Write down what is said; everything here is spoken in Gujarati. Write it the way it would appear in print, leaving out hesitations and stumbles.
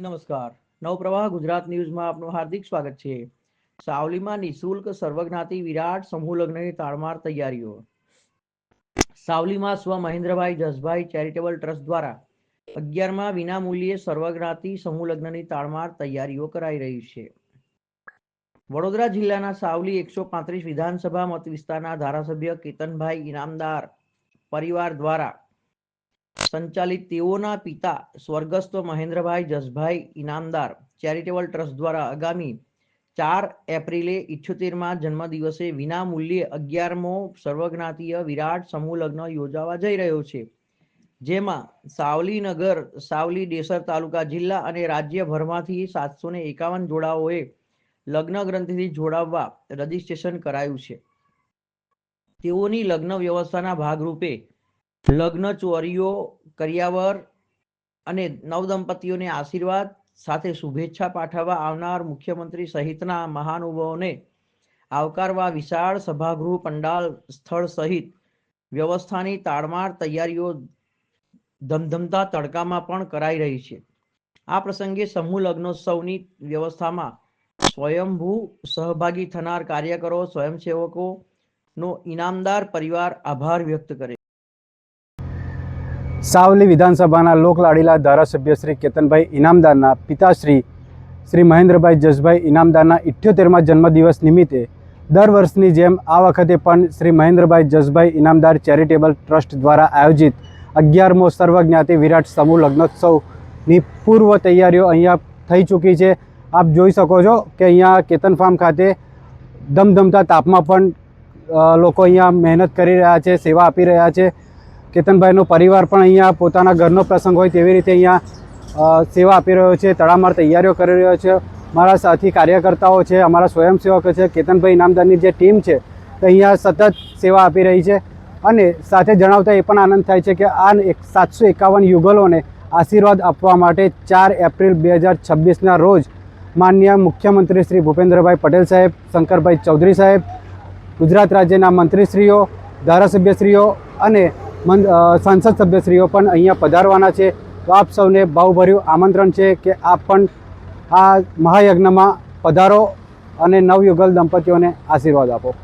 નમસ્કાર. નવપ્રવાહ ગુજરાત ન્યૂઝમાં આપનું હાર્દિક સ્વાગત છે. સાવલીમાં નિઃશુલ્ક સર્વજ્ઞાતિ વિરાટ સમૂહ લગ્નની તાળમાર તૈયારીઓ. સાવલીમાં સ્વ મહેન્દ્રભાઈ જસભાઈ ચેરિટેબલ ટ્રસ્ટ દ્વારા 11મા વિનામૂલ્યે સર્વજ્ઞાતિ સમૂહ લગ્નની તાળમાર તૈયારીઓ કરાઈ રહી છે. વડોદરા જિલ્લાના સાવલી 135 વિધાનસભા મત વિસ્તારના ધારાસભ્ય કેતનભાઈ ઇનામદાર પરિવાર દ્વારા સંચાલિત તેઓના પિતા સ્વર્ગસ્થ મહેન્દ્રભાઈ જસભાઈ ઇનામદાર ચેરિટેબલ ટ્રસ્ટ દ્વારા આગામી 4 એપ્રિલે 78મા જન્મદિવસે વિનામૂલ્યે 11મો સર્વજ્ઞાતીય વિરાટ સમૂહ લગ્ન યોજાવા જઈ રહ્યો છે, જેમાં સાવલી નગર, સાવલી ડેસર તાલુકા, જિલ્લા અને રાજ્યભરમાંથી 751 જોડાઓએ લગ્ન ગ્રંથિથી જોડાવવા રજીસ્ટ્રેશન કરાયું છે. તેઓની લગ્ન વ્યવસ્થાના ભાગરૂપે લગ્ન ચોરીઓ, કરિયાવર અને નવદંપતીઓને આશીર્વાદ સાથે શુભેચ્છા પાઠવવા આવનાર મુખ્યમંત્રી સહિતના મહાનુભાવોને આવકારવા વિશાળ સભાગૃહ, પંડાલ સ્થળ સહિત વ્યવસ્થાની તાળમાર તૈયારીઓ ધમધમતા તડકામાં પણ કરાઈ રહી છે. આ પ્રસંગે સમૂહ લગ્નોત્સવની વ્યવસ્થામાં સ્વયંભૂ સહભાગી થનાર કાર્યકરો, સ્વયંસેવકોનો ઇનામદાર પરિવાર આભાર વ્યક્ત કરે. સાવલી વિધાનસભાના લોકલાડીલા ધારાસભ્ય શ્રી કેતનભાઈ ઇનામદારના પિતાશ્રી શ્રી મહેન્દ્રભાઈ જસભાઈ ઇનામદારના 78મા જન્મદિવસ નિમિત્તે દર વર્ષની જેમ આ વખતે પણ શ્રી મહેન્દ્રભાઈ જસભાઈ ઇનામદાર ચેરિટેબલ ટ્રસ્ટ દ્વારા આયોજિત 11મો સર્વજ્ઞાતિ વિરાટ સમૂહ લગ્નોત્સવની પૂર્વ તૈયારીઓ અહીંયા થઈ ચૂકી છે. આપ જોઈ શકો છો કે અહીંયા કેતન ફાર્મ ખાતે ધમધમતા તાપમાં પણ લોકો અહીંયા મહેનત કરી રહ્યા છે, સેવા આપી રહ્યા છે. કેતનભાઈનો પરિવાર પણ અહીંયા પોતાના ઘરનો પ્રસંગ હોય તેવી રીતે અહીંયા સેવા આપી રહ્યો છે, તડામાર તૈયારીઓ કરી રહ્યો છે. મારા સાથી કાર્યકર્તાઓ છે, અમારા સ્વયંસેવકો છે, કેતનભાઈ ઇનામદારની જે ટીમ છે તે અહીંયા સતત સેવા આપી રહી છે. અને સાથે જણાવતા એ પણ આનંદ થાય છે કે આ 751 યુગલોને આશીર્વાદ આપવા માટે 4 એપ્રિલ 2026ના રોજ માનનીય મુખ્યમંત્રી શ્રી ભૂપેન્દ્રભાઈ પટેલ સાહેબ, શંકરભાઈ ચૌધરી સાહેબ, ગુજરાત રાજ્યના મંત્રીશ્રીઓ, ધારાસભ્યશ્રીઓ અને સાંસદ સભ્યશ્રીઓ પણ અહીંયા પધારવાના છે. તો આપ સૌને ભાવભર્યું આમંત્રણ છે કે આપ પણ આ મહાયજ્ઞમાં પધારો અને નવયુગલ દંપતીઓને આશીર્વાદ આપો.